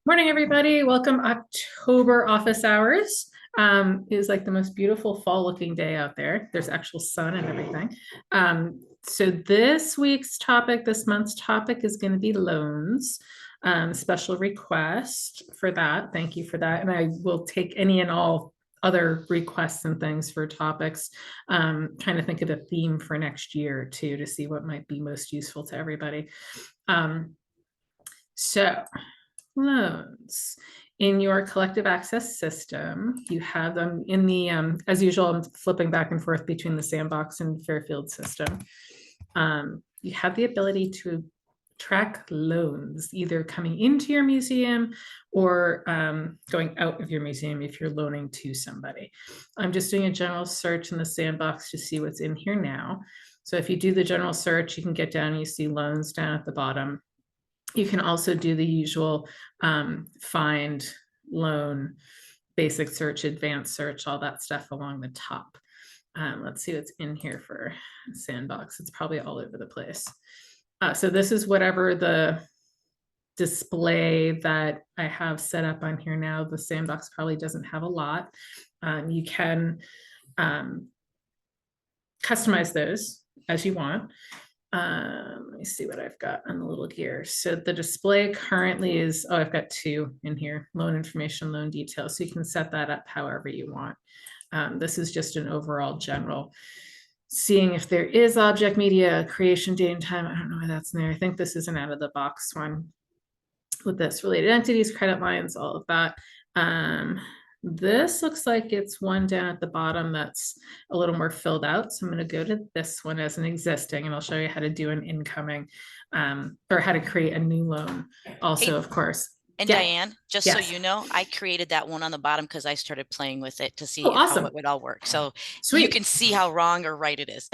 Morning, everybody. Welcome October office hours. It is like the most beautiful fall looking day out there. There's actual sun and everything. So this week's topic, this month's topic is going to be loans. Special request for that. Thank you for that. And I will take any and all other requests and things for topics. Trying to think of a theme for next year too, to see what might be most useful to everybody. So loans in your collective access system, you have them in the as usual, I'm flipping back and forth between the sandbox and Fairfield system. You have the ability to track loans either coming into your museum or going out of your museum if you're loaning to somebody. I'm just doing a general search in the sandbox to see what's in here now. So if you do the general search, you can get down and you see loans down at the bottom. You can also do the usual find, loan, basic search, advanced search, all that stuff along the top. Let's see what's in here for sandbox. It's probably all over the place. So this is whatever the display that I have set up on here now. The sandbox probably doesn't have a lot. You can customize those as you want. Let me see what I've got on the little gear. So the display currently is, I've got two in here, loan information, loan details. So you can set that up however you want. This is just an overall general. Seeing if there is object media, creation date and time. I don't know why that's in there. I think this is an out of the box one with this related entities, credit lines, all of that. This looks like it's one down at the bottom that's a little more filled out. So I'm going to go to this one as an existing, and I'll show you how to do an incoming or how to create a new loan also, of course. And Yeah. Diane, just so you know, I created that one on the bottom because I started playing with it to see awesome. how it would all work. So Sweet. You can see how wrong or right it is.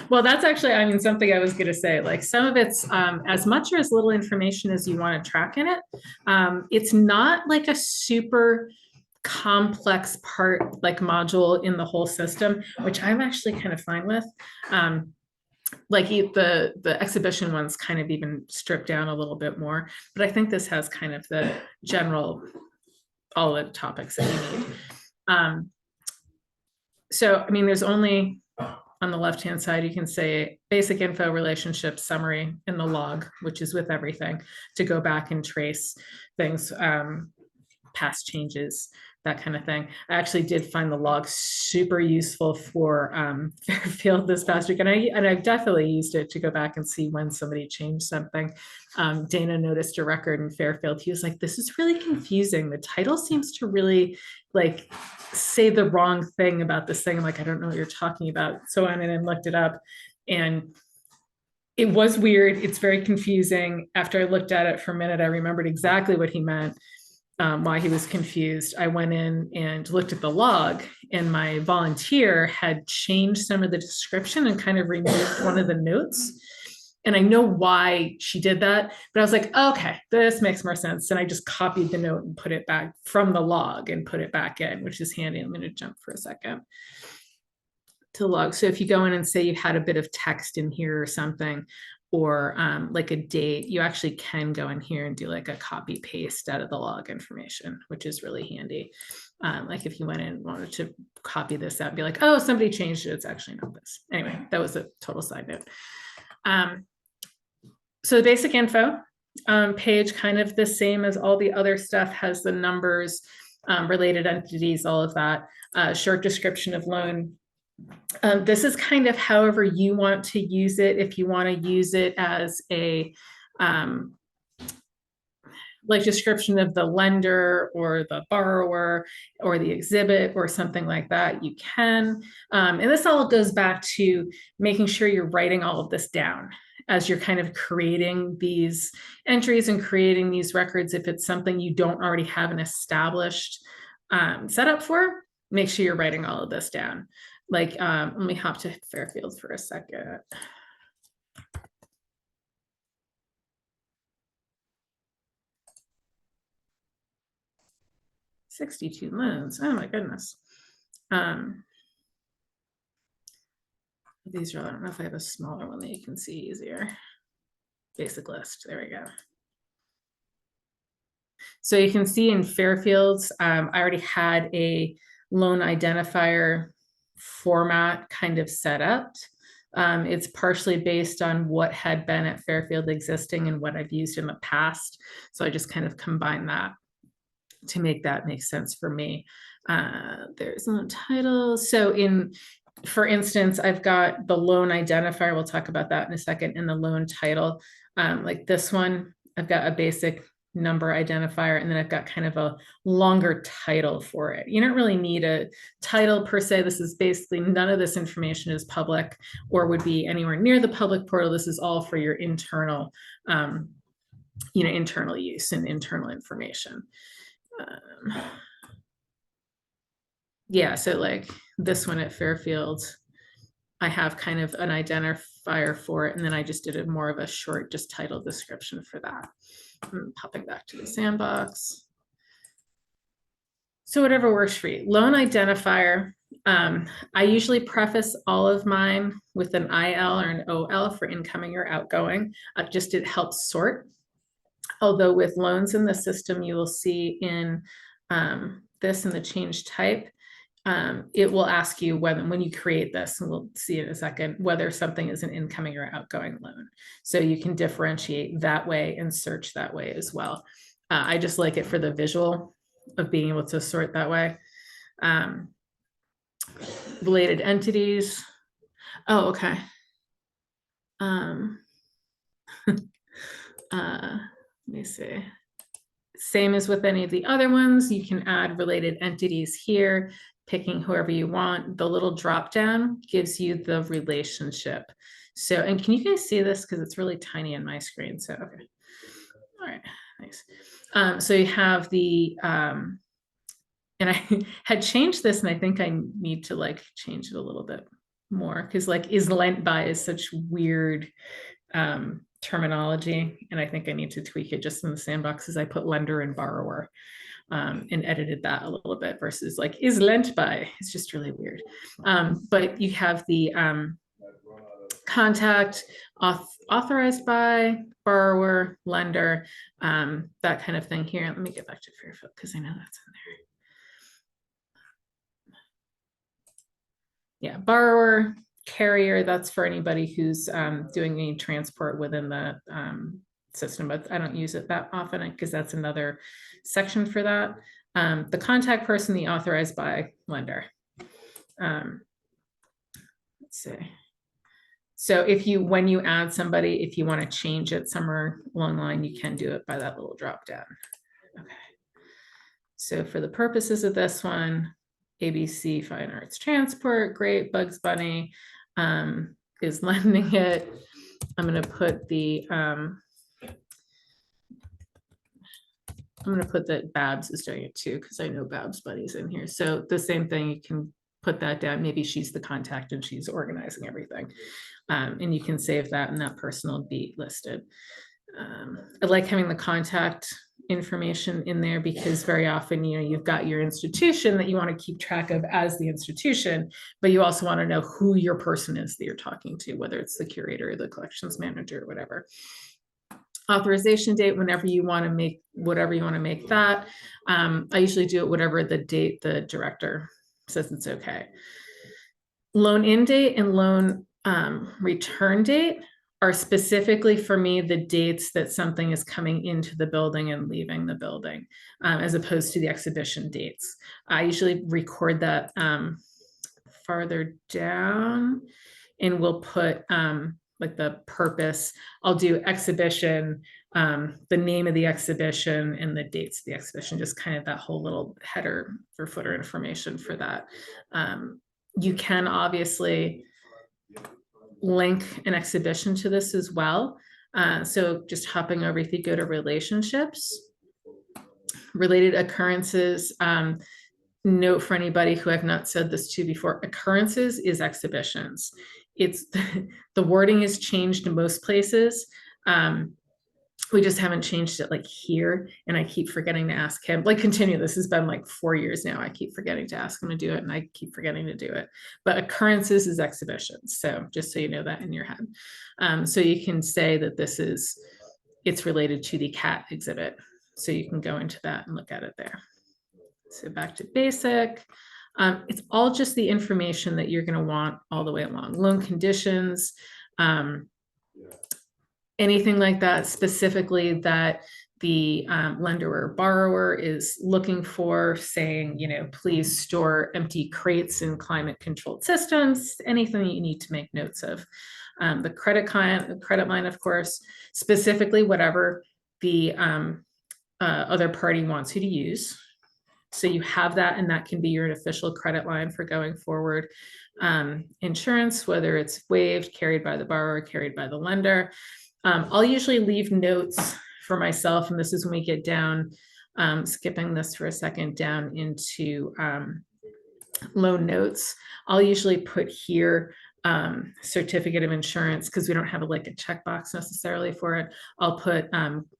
Well, that's actually, I mean, something I was going to say, like some of it's as much or as little information as you want to track in it. It's not like a super complex part, like module in the whole system, which I'm actually kind of fine with. Like the exhibition ones kind of even stripped down a little bit more, but I think this has kind of the general, all the topics that you need. So, I mean, there's only on the left-hand side, you can say basic info, relationship, summary in the log, which is with everything, to go back and trace things, past changes, that kind of thing. I actually did find the log super useful for Fairfield this past week, and I've definitely used it to go back and see when somebody changed something. Dana noticed a record in Fairfield. He was like, "This is really confusing. The title seems to really like say the wrong thing about this thing." I'm like, "I don't know what you're talking about." So I went in and looked it up, and it was weird. It's very confusing. After I looked at it for a minute, I remembered exactly what he meant. Why he was confused. I went in and looked at the log, and my volunteer had changed some of the description and kind of removed one of the notes. And I know why she did that, but I was like, okay, this makes more sense. And I just copied the note and put it back from the log and put it back in, which is handy. I'm going to jump for a second to the log. So if you go in and say you had a bit of text in here or something, or like a date, you actually can go in here and do like a copy paste out of the log information, which is really handy. Like if you went in and wanted to copy this out and be like, oh, somebody changed it, it's actually not this. Anyway, that was a total side note. So the basic info page, kind of the same as all the other stuff, has the numbers, related entities, all of that. Short description of loan. This is kind of however you want to use it. If you want to use it as a like description of the lender or the borrower or the exhibit or something like that, you can. And this all goes back to making sure you're writing all of this down as you're kind of creating these entries and creating these records. If it's something you don't already have an established setup for, make sure you're writing all of this down. Like, let me hop to Fairfield for a second. $62 loans. Oh my goodness. These are, I don't know if I have a smaller one that you can see easier. Basic list. There we go. So you can see in Fairfields, I already had a loan identifier format kind of set up. It's partially based on what had been at Fairfield existing and what I've used in the past. So I just kind of combine that to make that make sense for me. There's a title. So for instance, I've got the loan identifier. We'll talk about that in a second. In the loan title, like this one, I've got a basic number identifier, and then I've got kind of a longer title for it. You don't really need a title per se. This is basically, none of this information is public or would be anywhere near the public portal. This is all for your internal, internal use and internal information. Yeah, so like this one at Fairfield, I have kind of an identifier for it, and then I just did more of a short, just title description for that. I'm popping back to the sandbox. So whatever works for you. Loan identifier, I usually preface all of mine with an IL or an OL for incoming or outgoing. Just it helps sort. Although with loans in the system, you will see in this in the change type, it will ask you whether, when you create this, and we'll see in a second, whether something is an incoming or outgoing loan. So you can differentiate that way and search that way as well. I just like it for the visual of being able to sort that way. Related entities. Oh, okay. Let me see. Same as with any of the other ones, you can add related entities here, picking whoever you want. The little drop down gives you the relationship. So, and can you guys see this? Because it's really tiny on my screen. So, okay. All right, nice. So you have the, and I had changed this, and I think I need to like change it a little bit more, because like is lent by is such weird terminology, and I think I need to tweak it just in the sandbox as I put lender and borrower and edited that a little bit versus like is lent by. It's just really weird. But you have the contact, authorized by, borrower, lender, that kind of thing here. Let me get back to Fairfield because I know that's in there. Yeah, borrower, carrier, that's for anybody who's doing any transport within the system, but I don't use it that often because that's another section for that. The contact person, the authorized by lender. Let's see. So if you, when you add somebody, if you want to change it somewhere along the line, you can do it by that little drop down. Okay. So for the purposes of this one, ABC Fine Arts Transport, great. Bugs Bunny is lending it. I'm going to put the that Babs is doing it too, because I know Babs Bunny's in here. So the same thing, you can put that down. Maybe she's the contact and she's organizing everything. And you can save that, and that person will be listed. I like having the contact information in there because very often, you know, you've got your institution that you want to keep track of as the institution, but you also want to know who your person is that you're talking to, whether it's the curator or the collections manager or whatever. Authorization date, whenever you want to make whatever you want to make that. I usually do it whatever the date the director says it's okay. Loan in date and loan return date are specifically for me the dates that something is coming into the building and leaving the building, as opposed to the exhibition dates. I usually record that farther down, and we'll put like the purpose. I'll do exhibition, the name of the exhibition, and the dates of the exhibition, just kind of that whole little header or footer information for that. You can obviously link an exhibition to this as well. So just hopping over, if you go to relationships, related occurrences, note for anybody who I've not said this to before, occurrences is exhibitions. It's the wording is changed in most places. We just haven't changed it like here, and I keep forgetting to ask him, like continue. This has been like 4 years now. I keep forgetting to ask him to do it, and I keep forgetting to do it. But occurrences is exhibitions. So just so you know that in your head. So you can say that this is, it's related to the cat exhibit So you can go into that and look at it there. So back to basic. It's all just the information that you're going to want all the way along. Loan conditions, anything like that, specifically that the lender or borrower is looking for, saying, you know, please store empty crates in climate controlled systems, anything that you need to make notes of. The credit line, of course, specifically whatever the other party wants you to use. So you have that, and that can be your official credit line for going forward. Insurance, whether it's waived, carried by the borrower, carried by the lender. I'll usually leave notes for myself, and this is when we get down, skipping this for a second, down into loan notes. I'll usually put here certificate of insurance, because we don't have like a checkbox necessarily for it. I'll put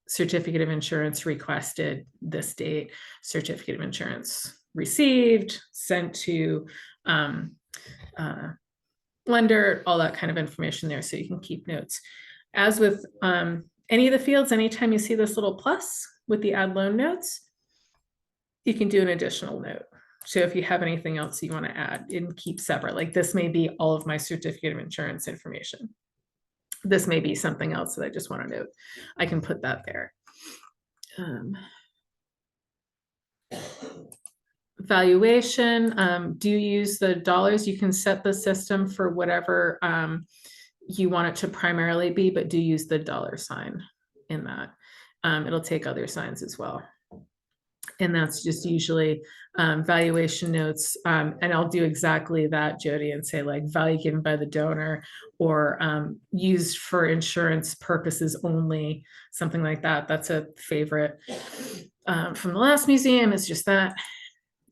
certificate of insurance requested this date, certificate of insurance received, sent to lender, all that kind of information there, so you can keep notes. As with any of the fields, anytime you see this little plus with the add loan notes, you can do an additional note. So if you have anything else you want to add and keep separate, like this may be all of my certificate of insurance information. This may be something else that I just want to note. I can put that there. Valuation, do you use the dollars? You can set the system for whatever you want it to primarily be, but do use the dollar sign in that. It'll take other signs as well. And that's just usually valuation notes. And I'll do exactly that, Jody, and say like value given by the donor, or used for insurance purposes only, something like that. That's a favorite from the last museum. It's just that.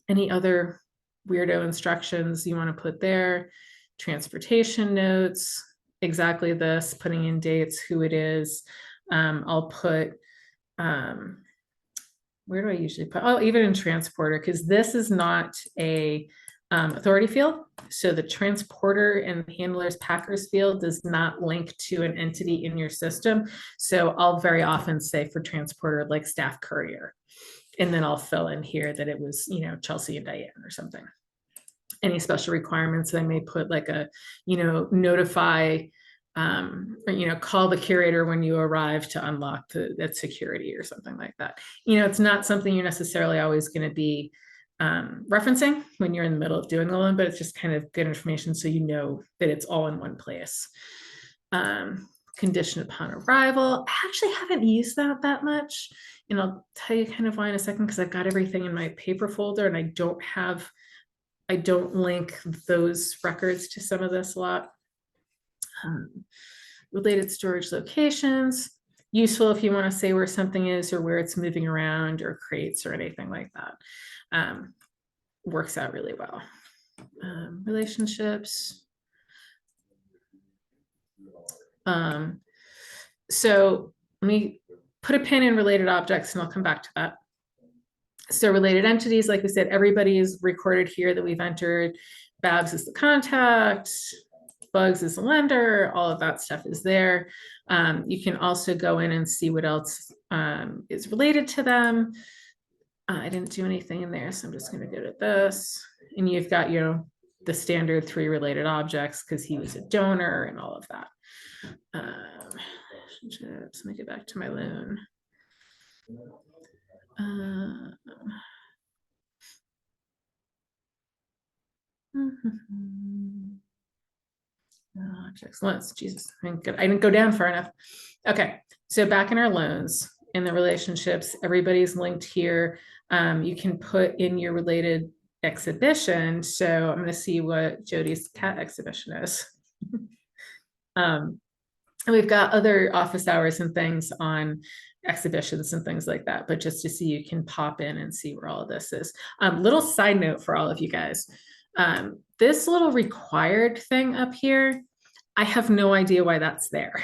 Any other weirdo instructions you want to put there? Transportation notes, exactly this, putting in dates, who it is. I'll put, where do I usually put? Oh, even in transporter, because this is not a authority field. So the transporter and handlers packers field does not link to an entity in your system. So I'll very often say for transporter, like staff courier. And then I'll fill in here that it was, you know, Chelsea and Diane or something. Any special requirements, I may put like a, you know, notify, or, you know, call the curator when you arrive to unlock that security or something like that. You know, it's not something you're necessarily always going to be referencing when you're in the middle of doing the loan, but it's just kind of good information so you know that it's all in one place. Condition upon arrival. I actually haven't used that much. And I'll tell you kind of why in a second, because I've got everything in my paper folder and I don't link those records to some of this a lot. Related storage locations, useful if you want to say where something is or where it's moving around, or crates or anything like that. Works out really well. Relationships. So let me put a pin in related objects and I'll come back to that. So related entities, like we said, everybody is recorded here that we've entered. Babs is the contact, Bugs is the lender, all of that stuff is there. You can also go in and see what else is related to them. I didn't do anything in there, so I'm just going to go to this. And you've got, you know, the standard 3 related objects because he was a donor and all of that. Relationships, let me get back to my loan. Objects, Jesus, I didn't go down far enough. Okay, so back in our loans, in the relationships, everybody's linked here. You can put in your related exhibition. So I'm going to see what Jody's cat exhibition is. And we've got other office hours and things on exhibitions and things like that, but just to see, you can pop in and see where all of this is. Little side note for all of you guys. This little required thing up here, I have no idea why that's there.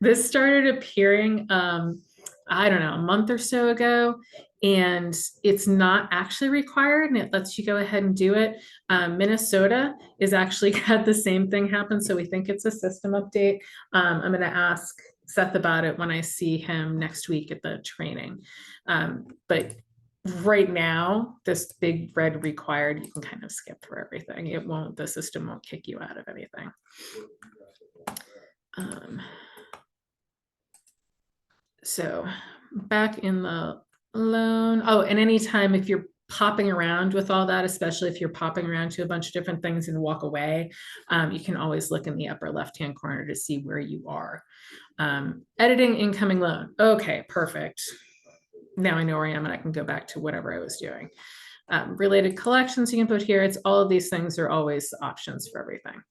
This started appearing, I don't know, a month or so ago, and it's not actually required, and it lets you go ahead and do it. Minnesota is actually had the same thing happen, so we think it's a system update. I'm going to ask Seth about it when I see him next week at the training. But right now, this big red required, you can kind of skip through everything. It won't, the system won't kick you out of anything. So back in the loan. Oh, and anytime if you're popping around with all that, especially if you're popping around to a bunch of different things and walk away, you can always look in the upper left-hand corner to see where you are. Editing incoming loan. Okay, perfect. Now I know where I am and I can go back to whatever I was doing. Related collections you can put here. It's all of these things are always options for everything.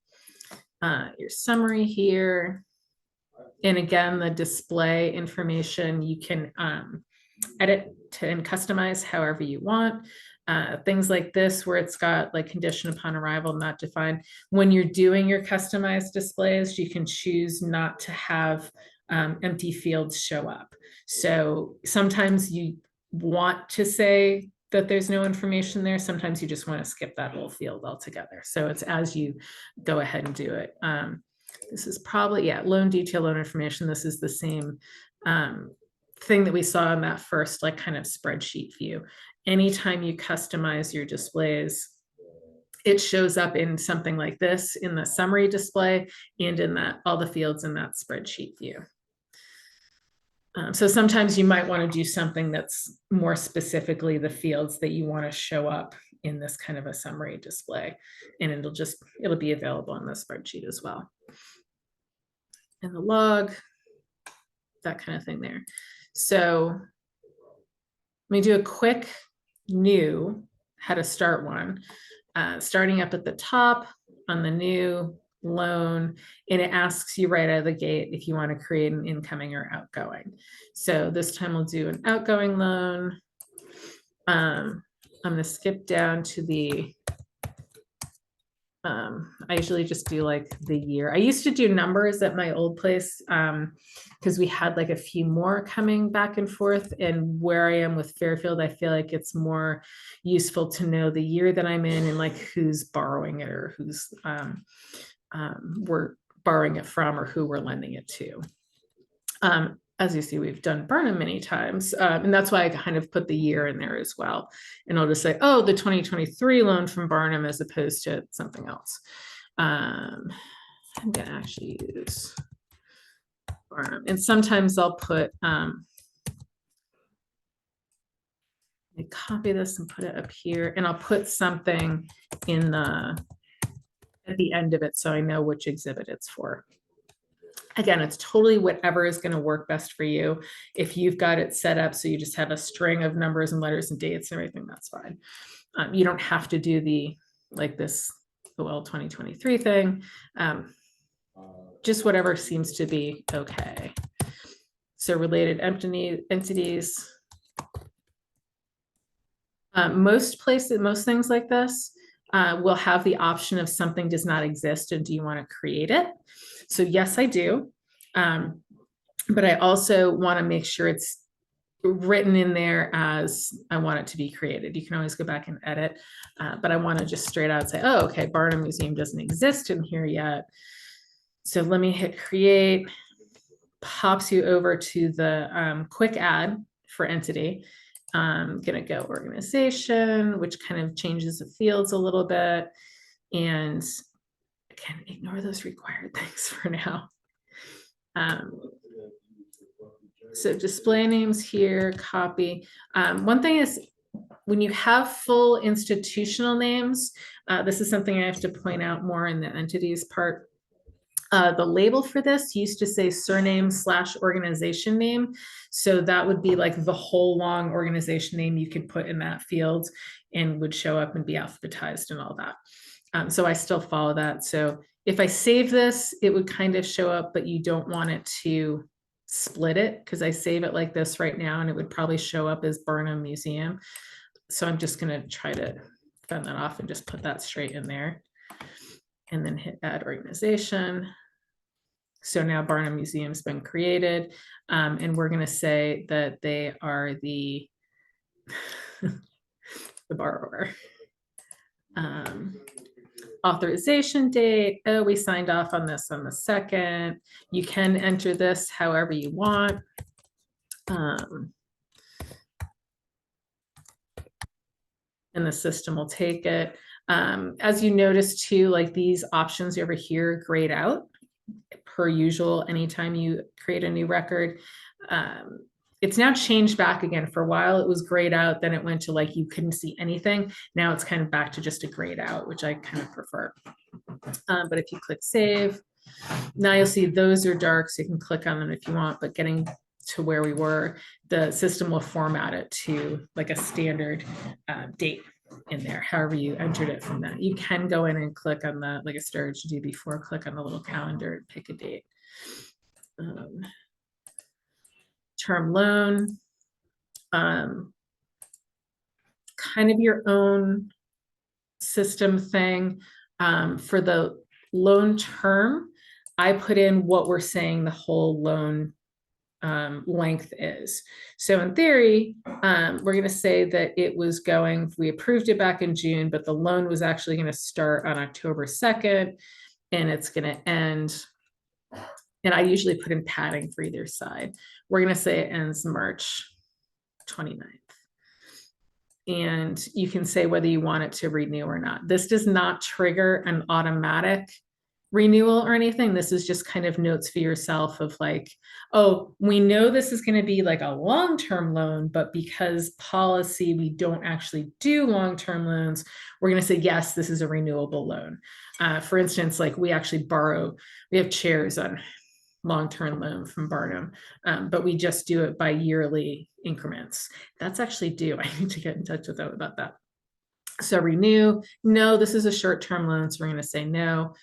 Your summary here. And again, the display information you can edit and customize however you want. Things like this where it's got like condition upon arrival not defined. When you're doing your customized displays, you can choose not to have empty fields show up. So sometimes you want to say that there's no information there. Sometimes you just want to skip that whole field altogether. So it's as you go ahead and do it. This is probably, yeah, loan detail, loan information. This is the same thing that we saw in that first like kind of spreadsheet view. Anytime you customize your displays, it shows up in something like this in the summary display and in that all the fields in that spreadsheet view. So sometimes you might want to do something that's more specifically the fields that you want to show up in this kind of a summary display, and it'll be available in the spreadsheet as well. And the log, that kind of thing there. So let me do a quick new, how to start one. Starting up at the top on the new loan, and it asks you right out of the gate if you want to create an incoming or outgoing. So this time we'll do an outgoing loan. I'm going to skip down to the I usually just do like the year. I used to do numbers at my old place because we had like a few more coming back and forth. And where I am with Fairfield, I feel like it's more useful to know the year that I'm in and like who's borrowing it or who's we're borrowing it from or who we're lending it to. As you see, we've done Burnham many times, and that's why I kind of put the year in there as well. And I'll just say, oh, the 2023 loan from Burnham as opposed to something else. I'm going to actually use Burnham. And sometimes I'll put, let me copy this and put it up here, and I'll put something in at the end of it so I know which exhibit it's for. Again, it's totally whatever is going to work best for you. If you've got it set up so you just have a string of numbers and letters and dates and everything, that's fine. You don't have to do the like this OL 2023 thing. Just whatever seems to be okay. So related entities. Most places, most things like this will have the option of something does not exist and do you want to create it? So yes, I do. But I also want to make sure it's written in there as I want it to be created. You can always go back and edit, but I want to just straight out say, oh, okay, Barnum Museum doesn't exist in here yet. So let me hit create, pops you over to the quick add for entity. I'm going to go organization, which kind of changes the fields a little bit. And again, ignore those required things for now. So display names here, copy. One thing is when you have full institutional names, this is something I have to point out more in the entities part. The label for this used to say surname / organization name. So that would be like the whole long organization name you could put in that field and would show up and be alphabetized and all that. So I still follow that. So if I save this, it would kind of show up, but you don't want it to split it because I save it like this right now and it would probably show up as Burnham Museum. So I'm just going to try to fend that off and just put that straight in there and then hit add organization. So now Barnum Museum's been created, and we're going to say that they are the borrower. authorization date. Oh, we signed off on this on the 2nd. You can enter this however you want. And the system will take it. As you notice too, like these options over here grayed out per usual anytime you create a new record. It's now changed back again. For a while it was grayed out, then it went to like you couldn't see anything. Now it's kind of back to just a grayed out, which I kind of prefer. But if you click save, now you'll see those are dark, so you can click on them if you want, but getting to where we were, the system will format it to like a standard date in there, however you entered it from that. You can go in and click on the, like I started to do before, click on the little calendar and pick a date. Term loan, kind of your own system thing. For the loan term, I put in what we're saying the whole loan length is. So in theory, we're going to say that it was going, we approved it back in June, but the loan was actually going to start on October 2nd and it's going to end. And I usually put in padding for either side. We're going to say it ends March 29th. And you can say whether you want it to renew or not. This does not trigger an automatic renewal or anything. This is just kind of notes for yourself of like, oh, we know this is going to be like a long-term loan, but because policy, we don't actually do long-term loans, we're going to say, yes, this is a renewable loan. For instance, like we actually we have chairs on long-term loan from Barnum, but we just do it by yearly increments. That's actually due. I need to get in touch with them about that. So renew, no, this is a short-term loan, so we're going to say no.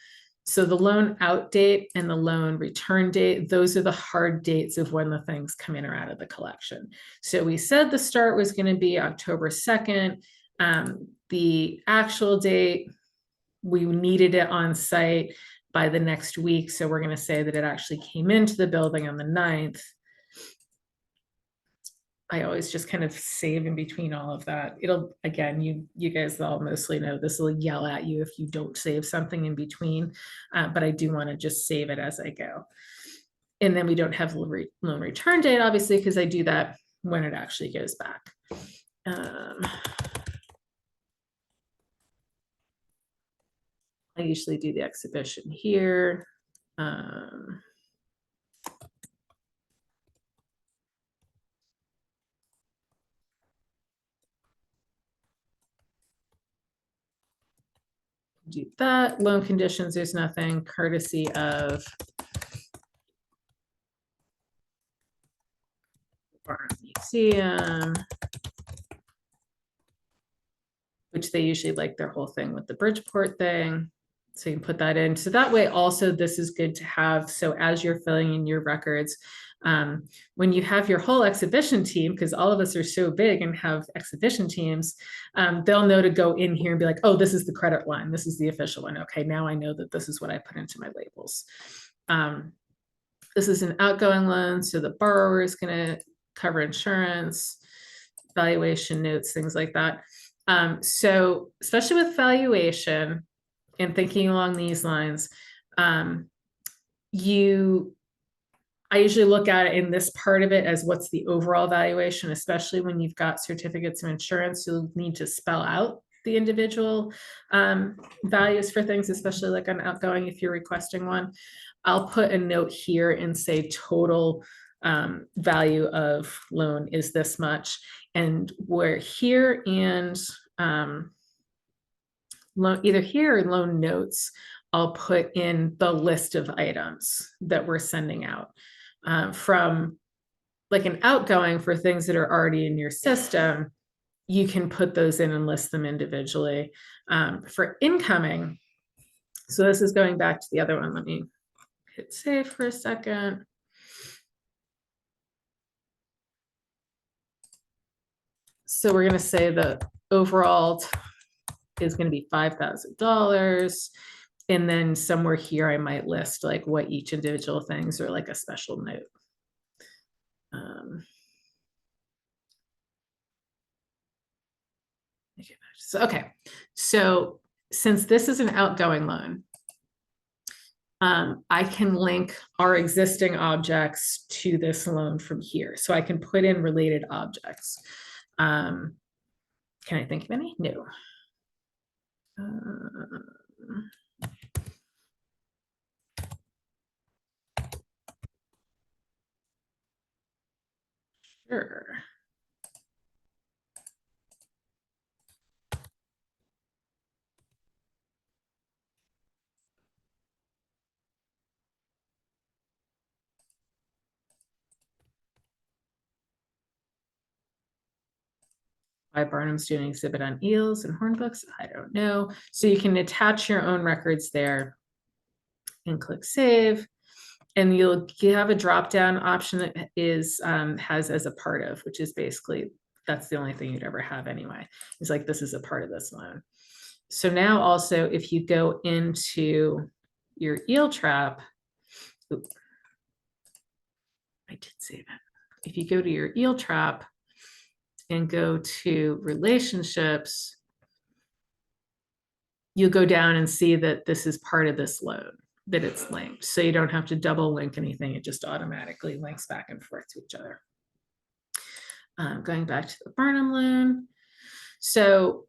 So the loan out date and the loan return date, those are the hard dates of when the things come in or out of the collection. So we said the start was going to be October 2nd. The actual date, we needed it on site by the next week. So we're going to say that it actually came into the building on the 9th. I always just kind of save in between all of that. It'll, again, you guys all mostly know this will yell at you if you don't save something in between, but I do want to just save it as I go. And then we don't have loan return date, obviously, because I do that when it actually goes back. I usually do the exhibition here. Do that. Loan conditions, there's nothing. Courtesy of Barnum Museum, which they usually like their whole thing with the Bridgeport thing. So you can put that in. So that way also this is good to have. So as you're filling in your records, when you have your whole exhibition team, because all of us are so big and have exhibition teams, they'll know to go in here and be like, oh, this is the credit line. This is the official one. Okay, now I know that this is what I put into my labels. This is an outgoing loan. So the borrower is going to cover insurance, valuation notes, things like that. So especially with valuation and thinking along these lines, I usually look at it in this part of it as what's the overall valuation, especially when you've got certificates of insurance, you'll need to spell out the individual values for things, especially like on outgoing if you're requesting one. I'll put a note here and say total value of loan is this much. And where here and either here or loan notes, I'll put in the list of items that we're sending out. From like an outgoing for things that are already in your system, you can put those in and list them individually. For incoming, so this is going back to the other one. Let me hit save for a second. So we're going to say the overall is going to be $5,000. And then somewhere here, I might list like what each individual things or like a special note. So, okay. So since this is an outgoing loan, I can link our existing objects to this loan from here. So I can put in related objects. Can I think of any? No. Sure. Why Barnum's doing an exhibit on eels and hornbooks, I don't know. So you can attach your own records there and click save. And you'll have a drop-down option that is has as a part of, which is basically, that's the only thing you'd ever have anyway. It's like, this is a part of this loan. So now also, if you go into your eel trap, oops, I did say that. If you go to your eel trap and go to relationships, you'll go down and see that this is part of this loan, that it's linked. So you don't have to double link anything. It just automatically links back and forth to each other. Going back to the Barnum loan. So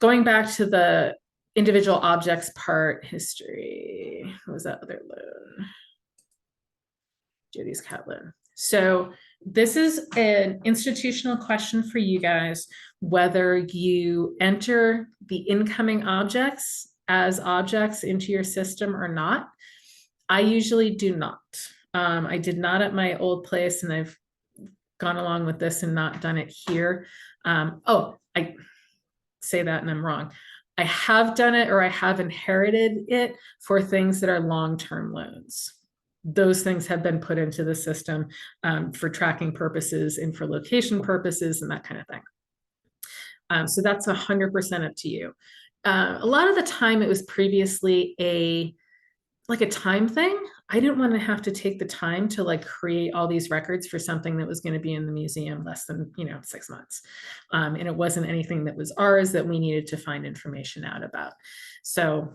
going back to the individual objects part, history, what was that other loan? Jody's cat loan. So this is an institutional question for you guys, whether you enter the incoming objects as objects into your system or not. I usually do not. I did not at my old place, and I've gone along with this and not done it here. Oh, I say that and I'm wrong. I have done it, or I have inherited it for things that are long-term loans. Those things have been put into the system for tracking purposes and for location purposes and that kind of thing. So that's 100% up to you. A lot of the time it was previously like a time thing. I didn't want to have to take the time to like create all these records for something that was going to be in the museum less than 6 months. And it wasn't anything that was ours that we needed to find information out about. So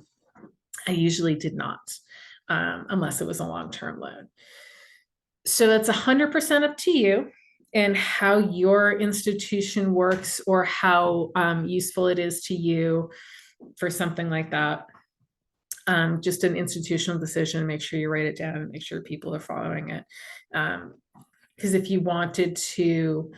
I usually did not, unless it was a long-term loan. So that's 100% up to you and how your institution works, or how useful it is to you for something like that. Just an institutional decision, make sure you write it down and make sure people are following it. Because if you wanted to,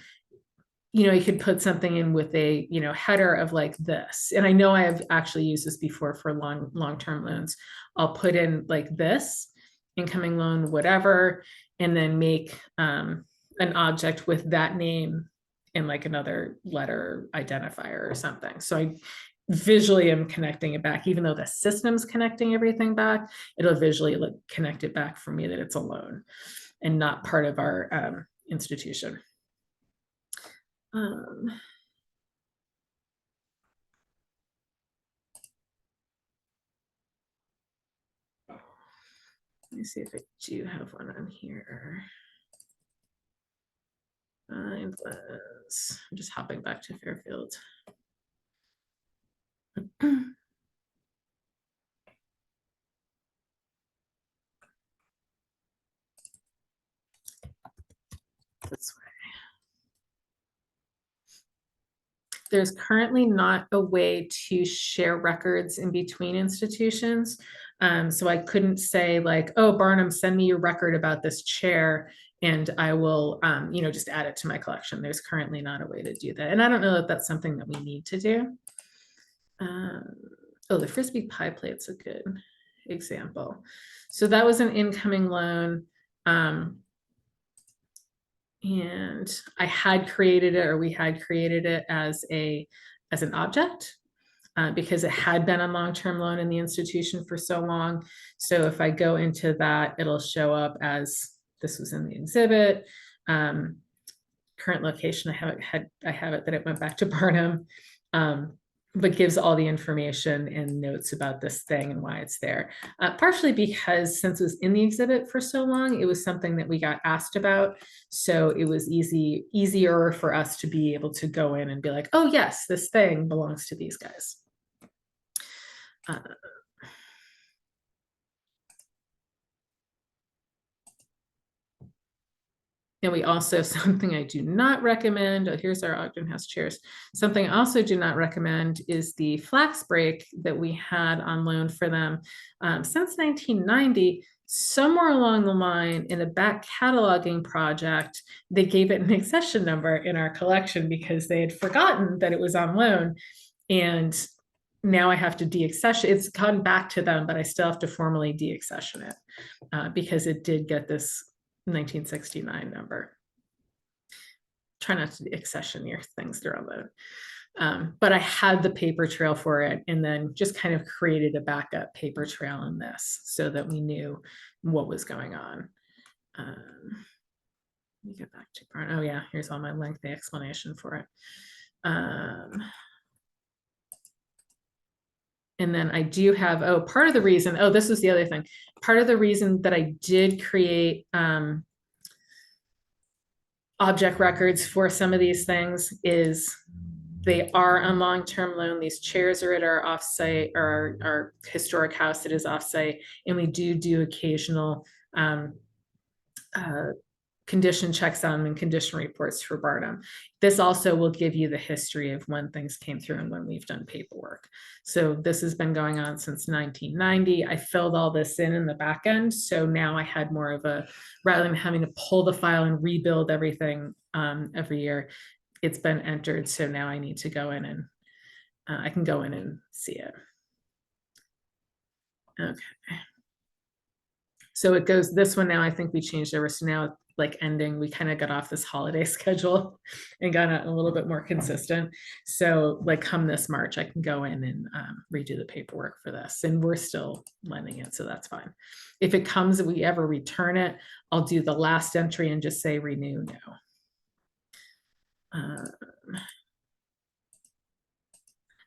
you could put something in with a, header of like this. And I know I have actually used this before for long-term loans. I'll put in like this, incoming loan, whatever, and then make an object with that name and like another letter identifier or something. So I visually am connecting it back, even though the system's connecting everything back, it'll visually connect it back for me that it's a loan and not part of our institution. Let me see if I do have one on here. I'm just hopping back to Fairfield. This way. There's currently not a way to share records in between institutions. So I couldn't say like, oh, Barnum, send me your record about this chair and I will, just add it to my collection. There's currently not a way to do that. And I don't know that that's something that we need to do. Oh, the Frisbee pie plate's a good example. So that was an incoming loan. And I had created it, or we had created it as an object because it had been a long-term loan in the institution for so long. So if I go into that, it'll show up as this was in the exhibit. Current location, I have it that it went back to Barnum, but gives all the information and notes about this thing and why it's there. Partially because since it was in the exhibit for so long, it was something that we got asked about. So it was easier for us to be able to go in and be like, oh yes, this thing belongs to these guys. Uh, And we also, something I do not recommend, oh, here's our Ogden House chairs. Something I also do not recommend is the flax break that we had on loan for them since 1990. Somewhere along the line in a back cataloging project, they gave it an accession number in our collection because they had forgotten that it was on loan. And now I have to deaccession. It's gone back to them, but I still have to formally deaccession it because it did get this 1969 number. Try not to accession your things they're on loan. But I had the paper trail for it and then just kind of created a backup paper trail in this so that we knew what was going on. Let me get back to Barn. Oh yeah, here's all my lengthy explanation for it. And then I do have, oh, part of the reason, oh, this was the other thing. Part of the reason that I did create object records for some of these things is they are on long-term loan. These chairs are at our offsite or our historic house that is offsite. And we do occasional condition checks on them and condition reports for Barnum. This also will give you the history of when things came through and when we've done paperwork. So this has been going on since 1990. I filled all this in the back end. So now I had more of a, rather than having to pull the file and rebuild everything every year, it's been entered. So now I need to go in and I can go in and see it. Okay. So it goes this one now, I think we changed over. So now like ending, we kind of got off this holiday schedule and got a little bit more consistent. So like come this March, I can go in and redo the paperwork for this and we're still lending it. So that's fine. If it comes, if we ever return it, I'll do the last entry and just say renew now.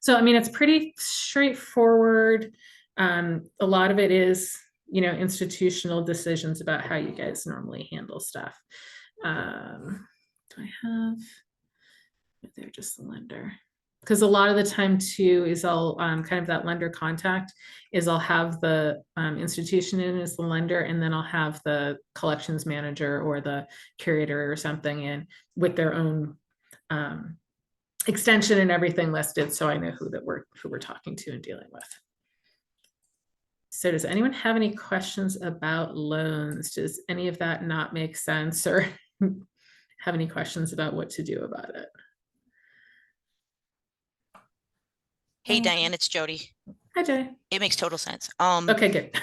So, I mean, it's pretty straightforward. A lot of it is, you know, institutional decisions about how you guys normally handle stuff. Do I have, they're just the lender. Because a lot of the time too is I'll kind of that lender contact is I'll have the institution in as the lender and then I'll have the collections manager or the curator or something in with their own extension and everything listed so I know who we're talking to and dealing with. So does anyone have any questions about loans? Does any of that not make sense or have any questions about what to do about it? Hey, Diane, it's Jody. Hi, Jay. It makes total sense. Okay, good.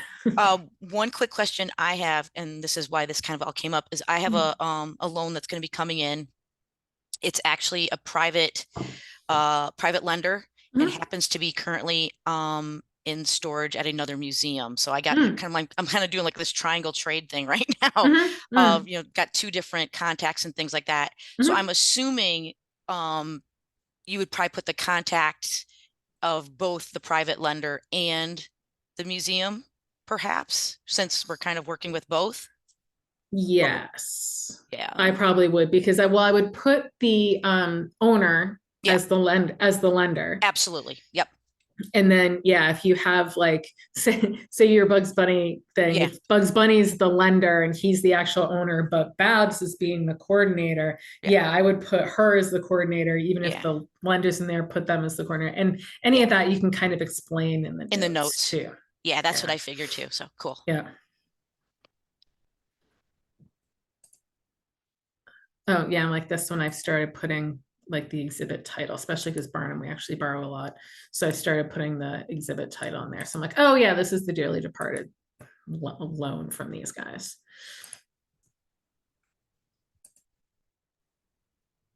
One quick question I have, and this is why this kind of all came up, is I have a loan that's going to be coming in. It's actually a private lender and happens to be currently in storage at another museum. So I got kind of like, I'm kind of doing like this triangle trade thing right now. You know, got two different contacts and things like that. So I'm assuming you would probably put the contact of both the private lender and the museum, perhaps, since we're kind of working with both. Yes. Yeah. I probably would because I would put the owner as the lender. Absolutely. Yep. And then, yeah, if you have like, say your Bugs Bunny thing, if Bugs Bunny's the lender and he's the actual owner, but Babs is being the coordinator. Yeah, I would put her as the coordinator, even if the lender's in there, put them as the coordinator. And any of that you can kind of explain in the notes too. Yeah, that's what I figured too. So cool. Yeah. Oh, yeah, like this one, I've started putting like the exhibit title, especially because Barnum, we actually borrow a lot. So I started putting the exhibit title in there. So I'm like, oh yeah, this is the dearly departed loan from these guys.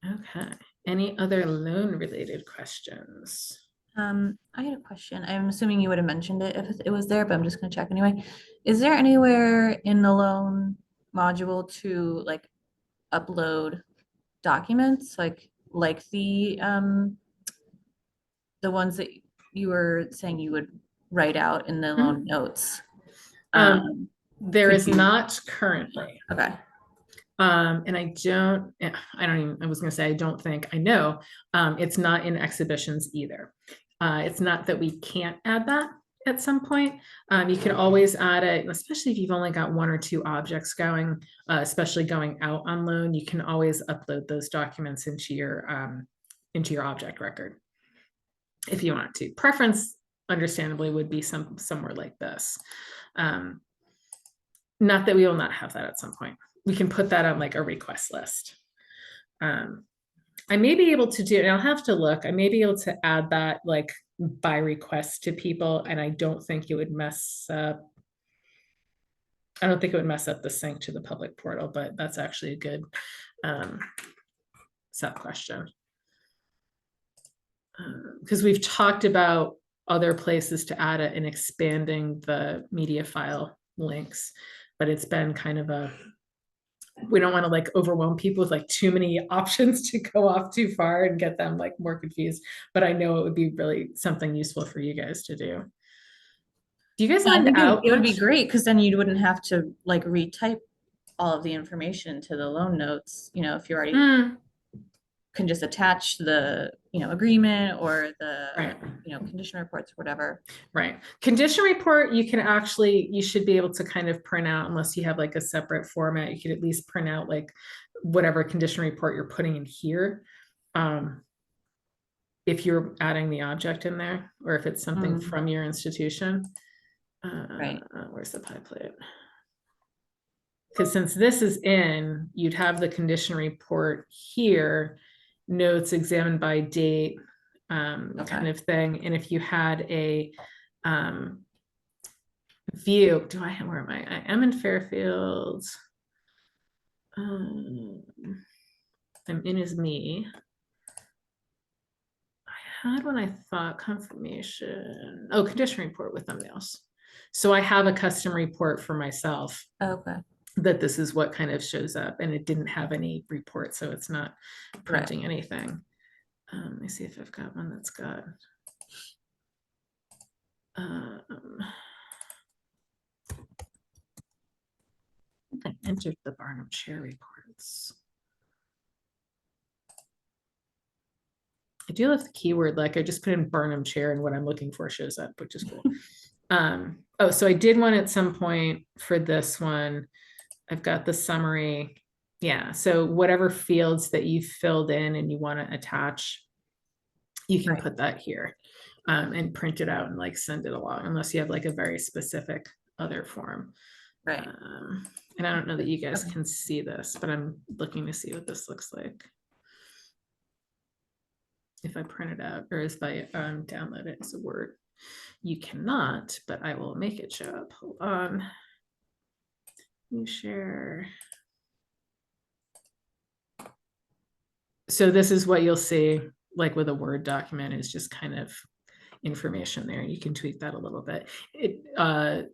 Okay. Any other loan related questions? I had a question. I'm assuming you would have mentioned it if it was there, but I'm just going to check anyway. Is there anywhere in the loan module to like upload documents like the ones that you were saying you would write out in the loan notes? There is not currently. Okay. And I was going to say, I don't think I know. It's not in exhibitions either. It's not that we can't add that. at some point. You can always add it, especially if you've only got 1 or 2 objects going, especially going out on loan, you can always upload those documents into your object record if you want to. Preference, understandably, would be somewhere like this. Not that we will not have that at some point. We can put that on like a request list. I may be able to do, and I'll have to look, I may be able to add that like by request to people, and I don't think it would mess up. I don't think it would mess up the sync to the public portal, but that's actually a good sub question. Because we've talked about other places to add it and expanding the media file links, but it's been kind of a, we don't want to like overwhelm people with like too many options to go off too far and get them like more confused. But I know it would be really something useful for you guys to do. Do you guys I lend think out? it would be much? great because then you wouldn't have to like retype all of the information to the loan notes, you know, if you already can just attach the, you know, agreement or the, Right. you know, condition reports, whatever. Right. Condition report, you can actually, you should be able to kind of print out, unless you have like a separate format, you could at least print out like whatever condition report you're putting in here. If you're adding the object in there, or if it's something from your institution. Right. Where's the pie plate? Because since this is in, you'd have the condition report here, notes examined by date, kind of thing. And if you had a view, where am I? I am in Fairfield. I'm in as me. I had when I thought confirmation. Oh, condition report with thumbnails. So I have a custom report for myself. Okay. That this is what kind of shows up, and it didn't have any report, so it's not printing anything. Let me see if I've got one that's got I think I entered the Barnum Chair reports. I do love the keyword, like I just put in Barnum Chair and what I'm looking for shows up, which is cool. Oh, so I did one at some point for this one. I've got the summary. Yeah, so whatever fields that you filled in and you want to attach, you can put that here and print it out and like send it along, unless you have like a very specific other form. Right. And I don't know that you guys can see this, but I'm looking to see what this looks like. If I print it out, or if I download it as a Word. You cannot, but I will make it show up. Hold on. You share. So this is what you'll see, like with a Word document, is just kind of information there. You can tweak that a little bit.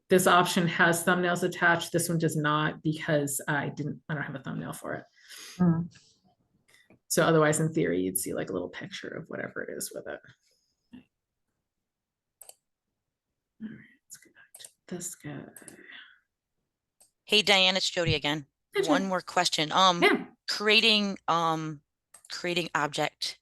This option has thumbnails attached. This one does not, because I don't have a thumbnail for it. So otherwise, in theory, you'd see like a little picture of whatever it is with it. All right, let's get back to this guy. Hey, Diane, it's Jody again. Hi, One Jody. more question. Creating object.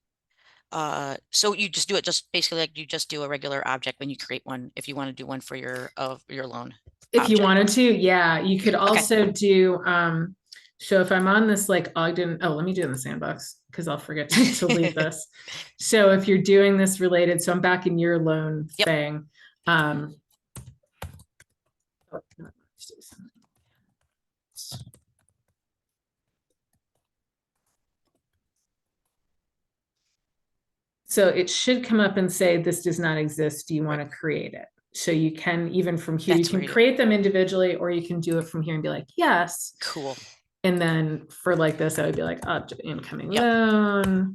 So you just do it just basically like you just do a regular object when you create one, if you want to do one for your loan. If you object. wanted to, yeah, you could also do so if I'm on this like Ogden, let me do it in the sandbox because I'll forget to leave this. So if you're doing this related, so I'm back in your loan thing. So it should come up and say, this does not exist. Do you want to create it? So you can, even from here, you can create them individually, or you can do it from here and be like, yes. Cool. And then for like this, I would be like, incoming loan,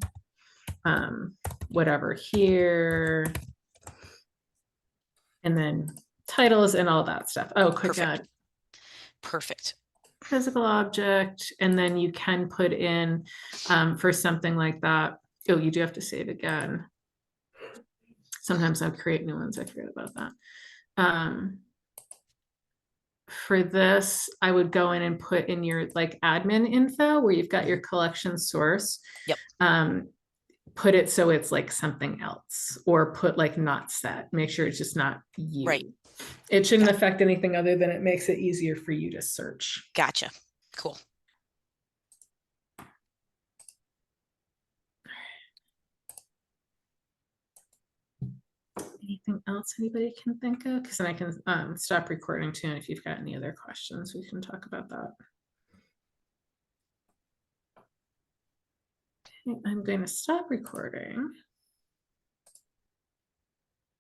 whatever here. And then titles and all that stuff. Oh, quick add. Perfect. Physical object. And then you can put in for something like that. Oh, you do have to save again. Sometimes I'll create new ones. I forget about that. For this, I would go in and put in your like admin info where you've got your collection source. put it so it's like something else, or put like not set, make sure it's just not you. Right. It shouldn't affect anything other than it makes it easier for you to search. Gotcha. Cool. Anything else anybody can think of? Because then I can stop recording too. And if you've got any other questions, we can talk about that. Okay, I'm going to stop recording.